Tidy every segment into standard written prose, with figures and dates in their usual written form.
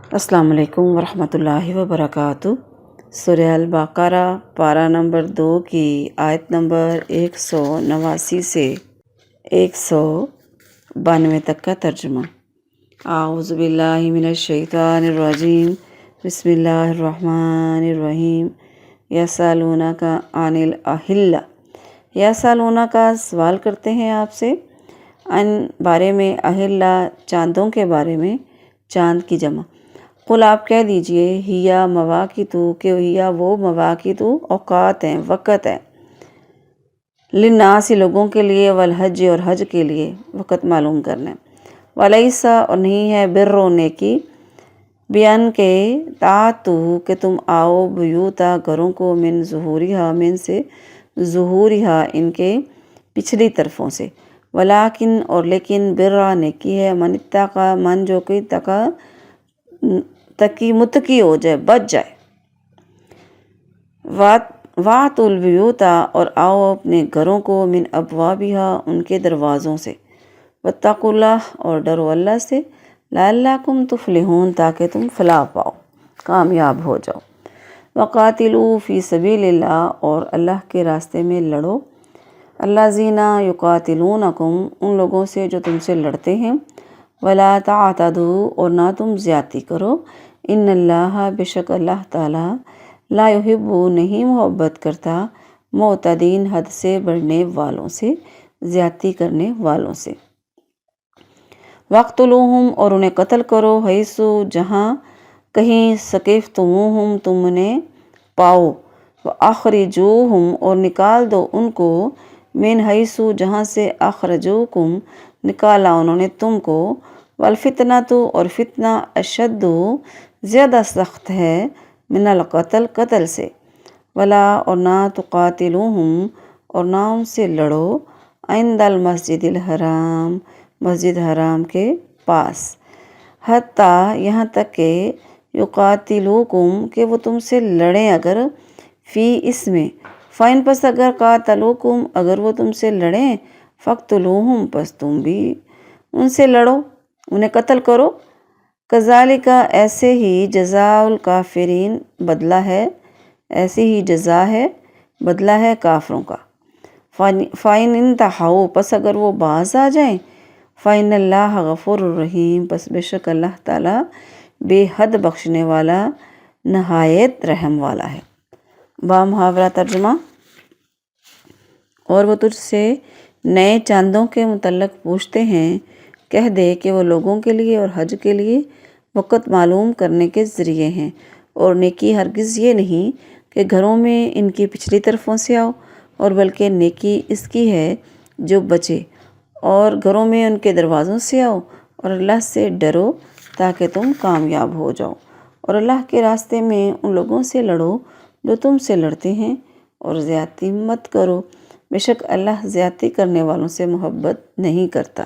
السلام علیکم ورحمۃ اللہ وبرکاتہ۔ سورہ البقرہ پارہ نمبر 2 کی آیت نمبر 189 سے 192 تک کا ترجمہ۔ اعوذ باللہ من الشیطان الرجیم، بسم اللہ الرحمن الرحیم۔ یسألونک عن الاہلہ، یسألونک سوال کرتے ہیں آپ سے، ان بارے میں، اہلہ چاندوں کے بارے میں، چاند کی جمع۔ قل آپ کہہ دیجئے، ہیا مواقیت، کہ ہیا وہ مواقیت اوقات ہیں، وقت ہیں، للناس لوگوں کے لیے، والحج اور حج کے لیے وقت معلوم کرنا ہے، ولیس اور نہیں ہے، بر نیکی، بیان کے تاتو کہ تم آؤ، بیوتا گھروں کو، من ظہورہا من سے، ظہورہا ان کے پچھلی طرفوں سے، ولیکن اور لیکن، برا نیکی ہے، من اتقا من جو کہ تقی متقی ہو جائے، بچ جائے، وَأْتُوا الْبُيُوتَ اور آؤ اپنے گھروں کو، من ابوابہا ان کے دروازوں سے، واتقوا اللہ اور ڈرو اللہ سے، لعلکم تفلحون تاکہ تم فلاح پاؤ، کامیاب ہو جاؤ، وقاتلوا فی سبیل اللہ اور اللہ کے راستے میں لڑو، الذین یقاتلونکم ان لوگوں سے جو تم سے لڑتے ہیں، ولا تعتدوا اور نہ تم زیادتی کرو، ان اللہ بے شک اللہ تعالیٰ، لا یحب نہیں محبت کرتا، معتدین حد سے بڑھنے والوں سے، زیادتی کرنے والوں سے، وقتلوہم اور انہیں قتل کرو، حیث جہاں کہیں، ثقفتموہم تم انہیں پاؤ، واخرجوہم اور نکال دو ان کو، من حیث جہاں سے، اخرجوکم نکالا انہوں نے تم کو، والفتنۃ اور فتنہ، اشد زیادہ سخت ہے، من القتل قتل سے، ولا اور نہ، تقاتلوہم اور نہ ان سے لڑو، عند المسجد الحرام مسجد حرام کے پاس، حتیٰ یہاں تک کہ، یقاتلوکم کہ وہ تم سے لڑیں، اگر فی اس میں، فَإِن پس اگر، قاتلوکم اگر وہ تم سے لڑیں، فقتلوہم پس تم بھی ان سے لڑو، انہیں قتل کرو، کذالک ایسے ہی، جزاء الکافرین بدلہ ہے، ایسی ہی جزا ہے، بدلہ ہے کافروں کا، فَإِنِ انتہوا پس اگر وہ باز آ جائیں، فَإِنَّ اللَّهَ غفور الرحیم پس بے شک اللہ تعالیٰ بے حد بخشنے والا، نہایت رحم والا ہے۔ بامحاورہ ترجمہ۔ اور وہ تجھ سے نئے چاندوں کے متعلق پوچھتے ہیں، کہہ دے کہ وہ لوگوں کے لیے اور حج کے لیے وقت معلوم کرنے کے ذریعے ہیں، اور نیکی ہرگز یہ نہیں کہ گھروں میں ان کی پچھلی طرفوں سے آؤ، اور بلکہ نیکی اس کی ہے جو بچے، اور گھروں میں ان کے دروازوں سے آؤ، اور اللہ سے ڈرو تاکہ تم کامیاب ہو جاؤ، اور اللہ کے راستے میں ان لوگوں سے لڑو جو تم سے لڑتے ہیں، اور زیادتی مت کرو، بے شک اللہ زیادتی کرنے والوں سے محبت نہیں کرتا،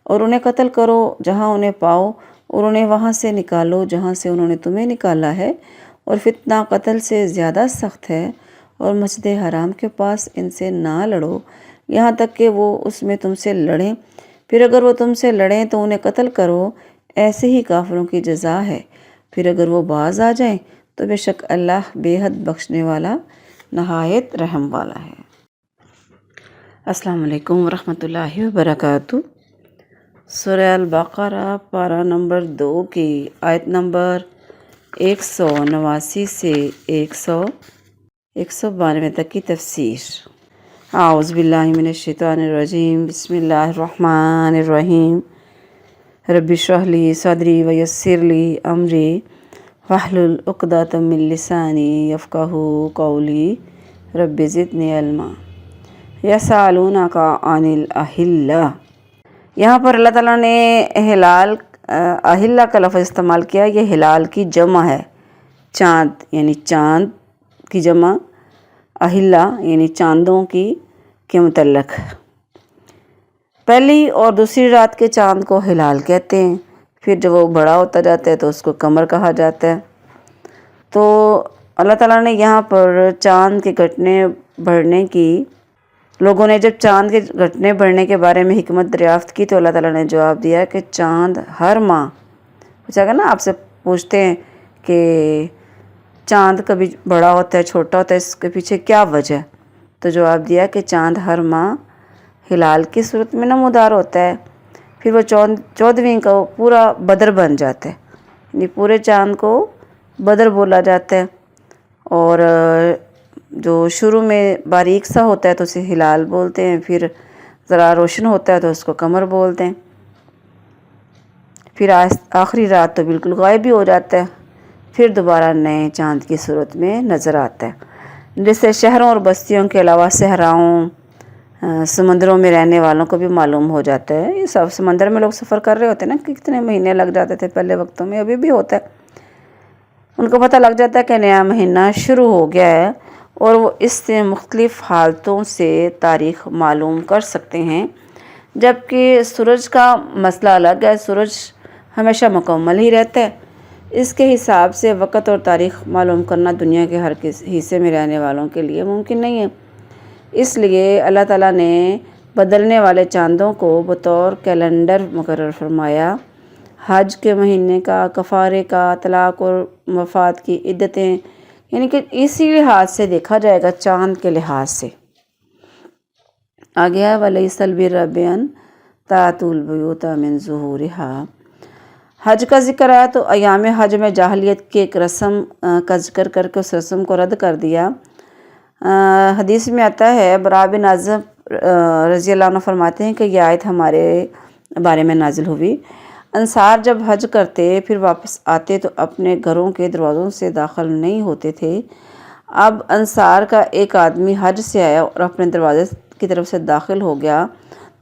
اور انہیں قتل کرو جہاں انہیں پاؤ، اور انہیں وہاں سے نکالو جہاں سے انہوں نے تمہیں نکالا ہے، اور فتنہ قتل سے زیادہ سخت ہے، اور مسجد حرام کے پاس ان سے نہ لڑو یہاں تک کہ وہ اس میں تم سے لڑیں، پھر اگر وہ تم سے لڑیں تو انہیں قتل کرو، ایسے ہی کافروں کی جزا ہے، پھر اگر وہ باز آ جائیں تو بے شک اللہ بے حد بخشنے والا، نہایت رحم والا ہے۔ السلام علیکم ورحمۃ اللہ وبرکاتہ۔ سورہ البقرہ پارہ نمبر 2 کی آیت نمبر 189 سے 192 تک کی تفسیر۔ اعوذ باللہ من الشیطان الرجیم، بسم اللہ الرحمن الرحیم۔ رب اشرح لی صدری ویسر لی امری واحلل عقدۃ من لسانی یفقہوا قولی، رب زدنی علما۔ یسألونک عن الاہلہ، یہاں پر اللہ تعالیٰ نے اہلہ کا لفظ استعمال کیا، یہ ہلال کی جمع ہے، چاند یعنی چاند کی جمع، اہلہ یعنی چاندوں کے متعلق۔ پہلی اور دوسری رات کے چاند کو ہلال کہتے ہیں، پھر جب وہ بڑا ہوتا جاتا ہے تو اس کو قمر کہا جاتا ہے۔ تو اللہ تعالیٰ نے یہاں پر چاند کے گھٹنے بڑھنے کی، لوگوں نے جب چاند کے گھٹنے بڑھنے کے بارے میں حکمت دریافت کی تو اللہ تعالیٰ نے جواب دیا کہ چاند ہر ماہ، پوچھا گا نا آپ سے پوچھتے ہیں کہ چاند کبھی بڑا ہوتا ہے چھوٹا ہوتا ہے، اس کے پیچھے کیا وجہ ہے؟ تو جواب دیا کہ چاند ہر ماہ ہلال کی صورت میں نمودار ہوتا ہے، پھر وہ 14ویں کو پورا بدر بن جاتا ہے، یعنی پورے چاند کو بدر بولا جاتا ہے، اور جو شروع میں باریک سا ہوتا ہے تو اسے ہلال بولتے ہیں، پھر ذرا روشن ہوتا ہے تو اس کو قمر بولتے ہیں، پھر آخری رات تو بالکل غائب بھی ہو جاتا ہے، پھر دوبارہ نئے چاند کی صورت میں نظر آتا ہے، جس سے شہروں اور بستیوں کے علاوہ صحراؤں، سمندروں میں رہنے والوں کو بھی معلوم ہو جاتا ہے۔ یہ سب سمندر میں لوگ سفر کر رہے ہوتے ہیں نا، کتنے مہینے لگ جاتے تھے پہلے وقتوں میں، ابھی بھی ہوتا ہے، ان کو پتہ لگ جاتا ہے کہ نیا مہینہ شروع ہو گیا ہے، اور وہ اس سے مختلف حالتوں سے تاریخ معلوم کر سکتے ہیں۔ جبکہ سورج کا مسئلہ الگ ہے، سورج ہمیشہ مکمل ہی رہتا ہے، اس کے حساب سے وقت اور تاریخ معلوم کرنا دنیا کے ہر حصے میں رہنے والوں کے لیے ممکن نہیں ہے۔ اس لیے اللہ تعالیٰ نے بدلنے والے چاندوں کو بطور کیلنڈر مقرر فرمایا۔ حج کے مہینے کا، کفارے کا، طلاق اور وفات کی عدتیں، یعنی کہ اسی لحاظ سے دیکھا جائے گا، چاند کے لحاظ سے۔ آگے ہے وَلَيْسَ الْبِرَّ بِأَنْ تَأْتُوا الْبُيُوتَ مِنْ ظُهُورِهَا۔ حج کا ذکر آیا تو ایام حج میں جاہلیت کی ایک رسم کا ذکر کر کے اس رسم کو رد کر دیا۔ حدیث میں آتا ہے، براء بن عازب رضی اللہ عنہ فرماتے ہیں کہ یہ آیت ہمارے بارے میں نازل ہوئی۔ انصار جب حج کرتے پھر واپس آتے تو اپنے گھروں کے دروازوں سے داخل نہیں ہوتے تھے۔ اب انصار کا ایک آدمی حج سے آیا اور اپنے دروازے کی طرف سے داخل ہو گیا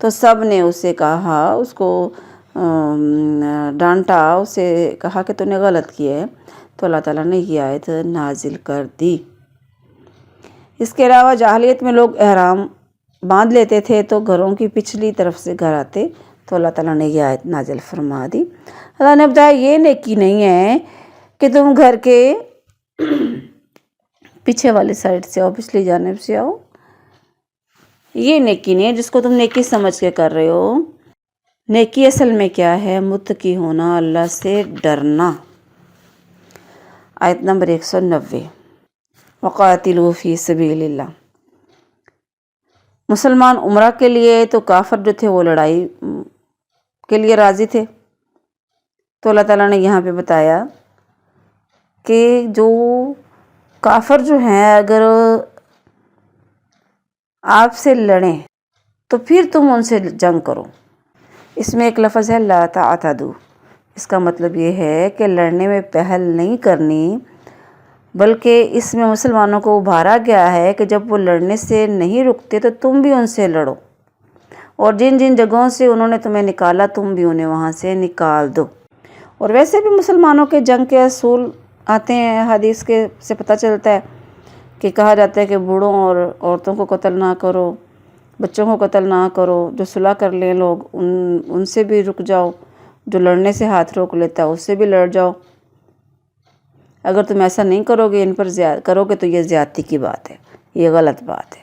تو سب نے اسے کہا، اس کو ڈانٹا، اسے کہا کہ تو نے غلط کیا ہے، تو اللہ تعالیٰ نے یہ آیت نازل کر دی۔ اس کے علاوہ جاہلیت میں لوگ احرام باندھ لیتے تھے تو گھروں کی پچھلی طرف سے گھر آتے تو اللہ تعالیٰ نے یہ آیت نازل فرما دی۔ اللہ نے بتایا یہ نیکی نہیں ہے کہ تم گھر کے پیچھے والی سائڈ سے آؤ، پچھلی جانب سے آؤ، یہ نیکی نہیں ہے جس کو تم نیکی سمجھ کے کر رہے ہو۔ نیکی اصل میں کیا ہے؟ متقی ہونا، اللہ سے ڈرنا۔ آیت نمبر 190، وَقَاتِلُوا فِي سَبِيلِ اللَّهِ۔ مسلمان عمرہ کے لیے تو کافر جو تھے وہ لڑائی کے لیے راضی تھے، تو اللہ تعالیٰ نے یہاں پہ بتایا کہ جو کافر جو ہیں اگر آپ سے لڑیں تو پھر تم ان سے جنگ کرو۔ اس میں ایک لفظ ہے لا تعتدوا، اس کا مطلب یہ ہے کہ لڑنے میں پہل نہیں کرنی، بلکہ اس میں مسلمانوں کو ابھارا گیا ہے کہ جب وہ لڑنے سے نہیں رکتے تو تم بھی ان سے لڑو، اور جن جن جگہوں سے انہوں نے تمہیں نکالا تم بھی انہیں وہاں سے نکال دو۔ اور ویسے بھی مسلمانوں کے جنگ کے اصول آتے ہیں، حدیث کے سے پتہ چلتا ہے کہ کہا جاتا ہے کہ بوڑھوں اور عورتوں کو قتل نہ کرو، بچوں کو قتل نہ کرو، جو صلح کر لیں لوگ ان سے بھی رک جاؤ، جو لڑنے سے ہاتھ روک لیتا ہے اس سے بھی لڑ جاؤ۔ اگر تم ایسا نہیں کرو گے، ان پر کرو گے تو یہ زیادتی کی بات ہے، یہ غلط بات ہے۔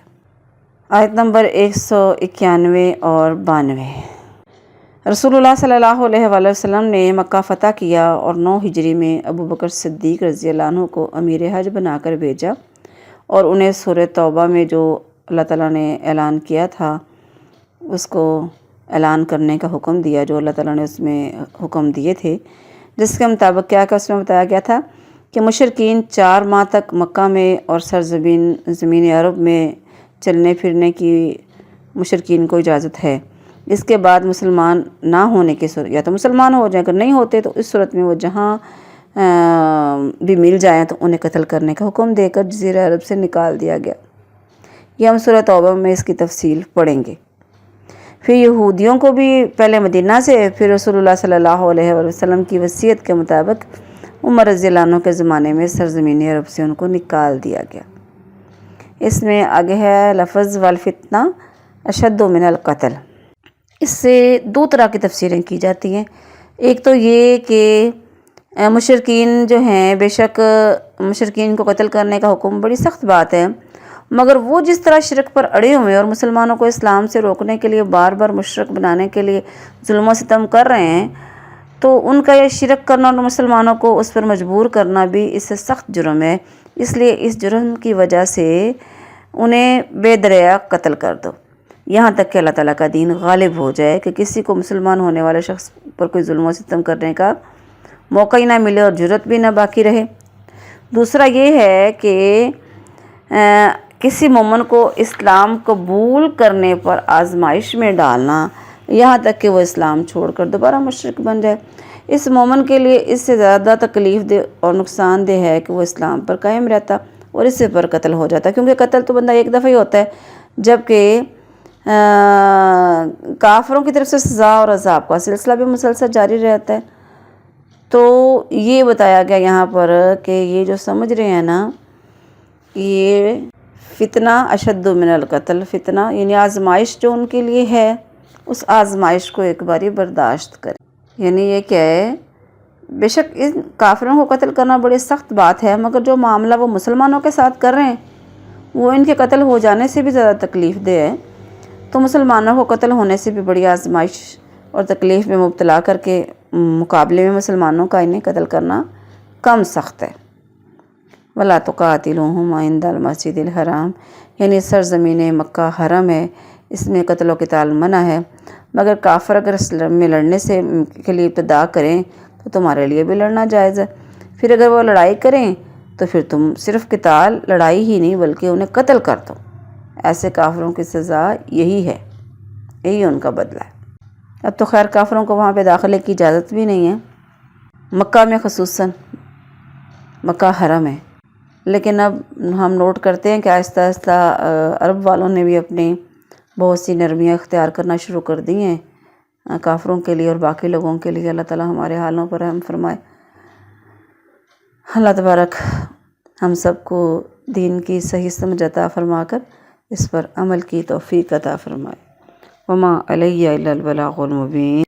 آیت نمبر 191 اور 92۔ رسول اللہ صلی اللہ علیہ وآلہ وسلم نے مکہ فتح کیا اور 9 ہجری میں ابو بکر صدیق رضی اللہ عنہ کو امیر حج بنا کر بھیجا، اور انہیں سورہ توبہ میں جو اللہ تعالیٰ نے اعلان کیا تھا اس کو اعلان کرنے کا حکم دیا، جو اللہ تعالیٰ نے اس میں حکم دیے تھے، جس کے مطابق کیا اس میں بتایا گیا تھا کہ مشرکین 4 ماہ تک مکہ میں اور زمین عرب میں چلنے پھرنے کی مشرکین کو اجازت ہے۔ اس کے بعد مسلمان نہ ہونے کی صورت، یا تو مسلمان ہو جائیں، اگر نہیں ہوتے تو اس صورت میں وہ جہاں بھی مل جائیں تو انہیں قتل کرنے کا حکم دے کر جزیرہ عرب سے نکال دیا گیا۔ یہ ہم سورہ توبہ میں اس کی تفصیل پڑھیں گے۔ پھر یہودیوں کو بھی پہلے مدینہ سے، پھر رسول اللہ صلی اللہ علیہ وسلم کی وصیت کے مطابق عمر رضی اللہ عنہ کے زمانے میں سرزمین عرب سے ان کو نکال دیا گیا۔ اس میں آگے ہے لفظ والفتنہ اشد من القتل۔ اس سے 2 طرح کی تفسیریں کی جاتی ہیں۔ ایک تو یہ کہ مشرکین جو ہیں، بے شک مشرکین کو قتل کرنے کا حکم بڑی سخت بات ہے، مگر وہ جس طرح شرک پر اڑے ہوئے اور مسلمانوں کو اسلام سے روکنے کے لیے بار بار مشرک بنانے کے لیے ظلم و ستم کر رہے ہیں، تو ان کا یہ شرک کرنا اور مسلمانوں کو اس پر مجبور کرنا بھی اس سے سخت جرم ہے، اس لیے اس جرم کی وجہ سے انہیں بے دریغ قتل کر دو، یہاں تک کہ اللہ تعالیٰ کا دین غالب ہو جائے، کہ کسی کو مسلمان ہونے والے شخص پر کوئی ظلم و ستم کرنے کا موقع ہی نہ ملے اور جرت بھی نہ باقی رہے۔ دوسرا یہ ہے کہ کسی مومن کو اسلام قبول کرنے پر آزمائش میں ڈالنا، یہاں تک کہ وہ اسلام چھوڑ کر دوبارہ مشرک بن جائے، اس مومن کے لیے اس سے زیادہ تکلیف دہ اور نقصان دہ ہے کہ وہ اسلام پر قائم رہتا اور اس سے پر قتل ہو جاتا، کیونکہ قتل تو بندہ ایک دفعہ ہی ہوتا ہے، جبکہ کافروں کی طرف سے سزا اور عذاب کا سلسلہ بھی مسلسل جاری رہتا ہے۔ تو یہ بتایا گیا یہاں پر کہ یہ جو سمجھ رہے ہیں نا، یہ فتنہ اشد من القتل، فتنہ یعنی آزمائش جو ان کے لیے ہے، اس آزمائش کو ایک باری برداشت کریں۔ یعنی یہ کیا ہے، بے شک ان کافروں کو قتل کرنا بڑی سخت بات ہے، مگر جو معاملہ وہ مسلمانوں کے ساتھ کر رہے ہیں وہ ان کے قتل ہو جانے سے بھی زیادہ تکلیف دہ ہے، تو مسلمانوں کو قتل ہونے سے بھی بڑی آزمائش اور تکلیف میں مبتلا کر کے مقابلے میں مسلمانوں کا انہیں قتل کرنا کم سخت ہے۔ وَلَا تُقَاتِلُوهُمْ عِنْدَ الْمَسْجِدِ الْحَرَامِ، یعنی سرزمین مکہ حرم ہے، اس میں قتل و قتال منع ہے، مگر کافر اگر اسلام میں لڑنے کے لیے ابتدا کریں تو تمہارے لیے بھی لڑنا جائز ہے، پھر اگر وہ لڑائی کریں تو پھر تم صرف قتال، لڑائی ہی نہیں بلکہ انہیں قتل کر دو، ایسے کافروں کی سزا یہی ہے، یہی ان کا بدلہ ہے۔ اب تو خیر کافروں کو وہاں پہ داخلے کی اجازت بھی نہیں ہے، مکہ میں خصوصاً، مکہ حرم ہے، لیکن اب ہم نوٹ کرتے ہیں کہ آہستہ آہستہ عرب والوں نے بھی اپنی بہت سی نرمیاں اختیار کرنا شروع کر دی ہیں کافروں کے لیے اور باقی لوگوں کے لیے۔ اللہ تعالیٰ ہمارے حالوں پر رحم فرمائے۔ اللہ تبارک ہم سب کو دین کی صحیح سمجھ عطا فرما کر اس پر عمل کی توفیق عطا فرمائے۔ وما علیہ الا البلاغ المبین۔